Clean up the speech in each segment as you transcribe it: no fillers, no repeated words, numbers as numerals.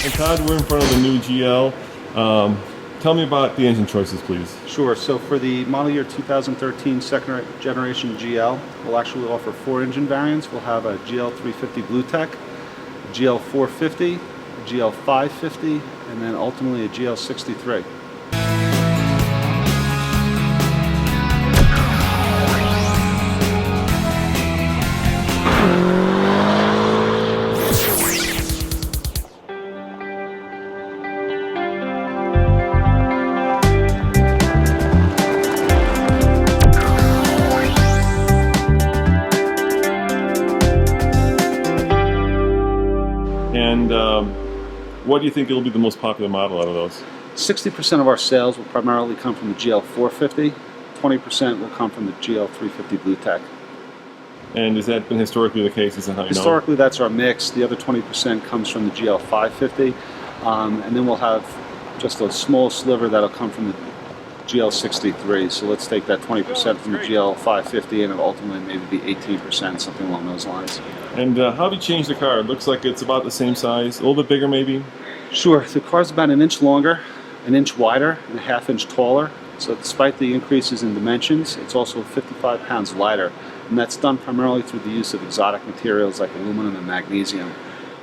And Todd, we're in front of the new GL. Tell me about the engine choices, please. Sure. So for the model year 2013 second generation GL, we'll actually offer 4 engine variants. We'll have a GL 350 BlueTech, a GL 450, a GL 550, and then ultimately a GL 63. And what do you think will be the most popular model out of those? 60% of our sales will primarily come from the GL 450. 20% will come from the GL 350 BlueTech. And has that been historically the case? Is that how you know? Historically, that's our mix. The other 20% comes from the GL 550. And then we'll have just a small sliver that'll come from the GL 63. So let's take that 20% from the GL 550 and it'll ultimately maybe be 18%, something along those lines. And how have you changed the car? It looks like it's about the same size, a little bit bigger maybe? Sure. The car's about an inch longer, an inch wider, and a ½ inch taller. So despite the increases in dimensions, it's also 55 pounds lighter. And that's done primarily through the use of exotic materials like aluminum and magnesium.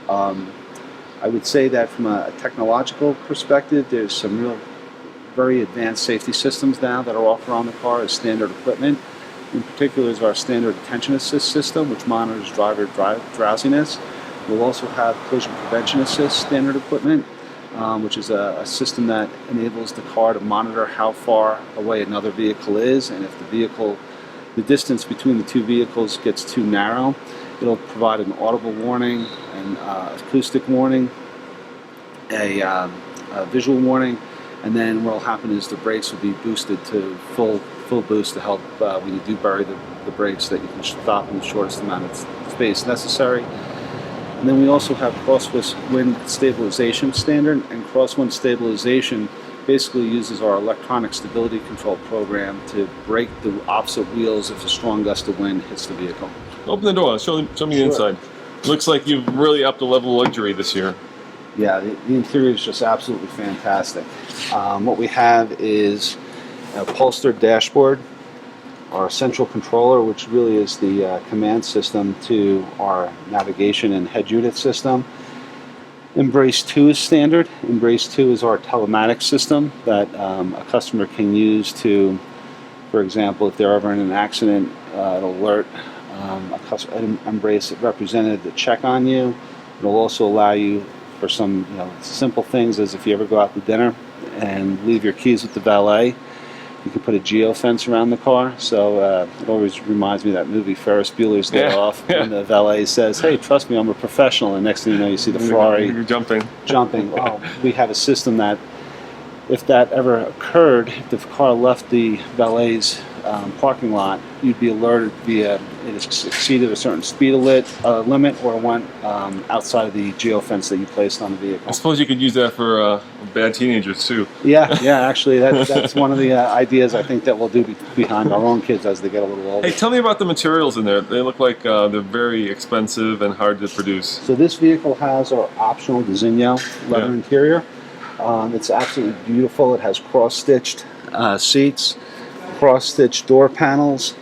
I would say that from a technological perspective, there's some real very advanced safety systems now that are offered on the car as standard equipment. In particular is our standard attention assist system, which monitors driver drowsiness. We'll also have collision prevention assist standard equipment, which is a system that enables the car to monitor how far away another vehicle is, and if the distance between the two vehicles gets too narrow, it'll provide an audible warning, an acoustic warning, a visual warning, and then what will happen is the brakes will be boosted to full boost to help when you do bury the brakes, that you can stop in the shortest amount of space necessary. And then we also have crosswind stabilization standard, and crosswind stabilization basically uses our electronic stability control program to brake the opposite wheels if a strong gust of wind hits the vehicle. Open the door, show me the inside. Looks like you've really upped the level of luxury this year. Yeah, the interior is just absolutely fantastic. What we have is a upholstered dashboard, our central controller, which really is the command system to our navigation and head unit system. Embrace 2 is standard. Embrace 2 is our telematics system that a customer can use to, for example, if they're ever in an accident, it'll alert an Embrace representative to check on you. It'll also allow you for some simple things, as if you ever go out to dinner and leave your keys with the valet, you can put a geofence around the car. So it always reminds me of that movie Ferris Bueller's Day Off, when the valet says, "Hey, trust me, I'm a professional," and next thing you know, you see the Ferrari You're jumping. Well, we have a system that, if that ever occurred, if the car left the valet's parking lot, you'd be alerted via it exceeded a certain speed limit or went outside of the geofence that you placed on the vehicle. I suppose you could use that for bad teenagers too. Yeah, actually, that's one of the ideas I think that we'll do behind our own kids as they get a little older. Hey, tell me about the materials in there. They look like they're very expensive and hard to produce. So this vehicle has our optional Designo leather interior. It's absolutely beautiful. It has cross-stitched seats, cross-stitched door panels,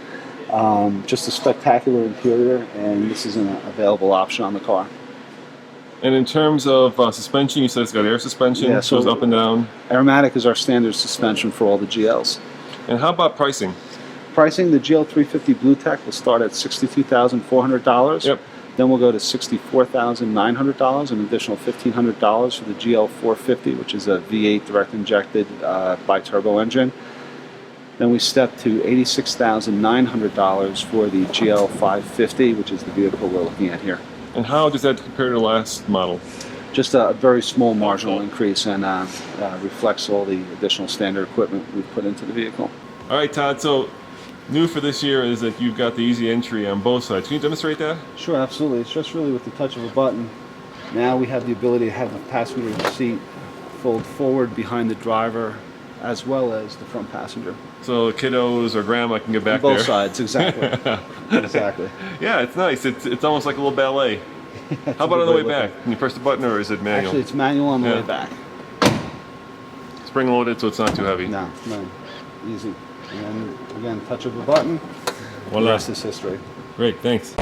just a spectacular interior, and this is an available option on the car. And in terms of suspension, you said it's got air suspension, so it goes up and down. Aromatic is our standard suspension for all the GLs. And how about pricing? Pricing, the GL 350 BlueTech will start at $62,400. Yep. Then we'll go to $64,900, an additional $1,500 for the GL 450, which is a V8 direct injected bi-turbo engine. Then we step to $86,900 for the GL 550, which is the vehicle we're looking at here. And how does that compare to the last model? Just a very small marginal increase, and reflects all the additional standard equipment we've put into the vehicle. All right, Todd, so new for this year is that you've got the easy entry on both sides. Can you demonstrate that? Sure, absolutely. It's just really with the touch of a button. Now we have the ability to have the passenger seat fold forward behind the driver, as well as the front passenger. So kiddos or grandma can get back on both there. Sides, exactly. Exactly. Yeah, it's nice. It's almost like a little ballet. How about on the way back? Can you press the button or is it manual? Actually, it's manual on the Yeah. way back. Spring loaded, so it's not too heavy. No, easy. And then again, touch of a button. Voila. The rest is history. Great, thanks.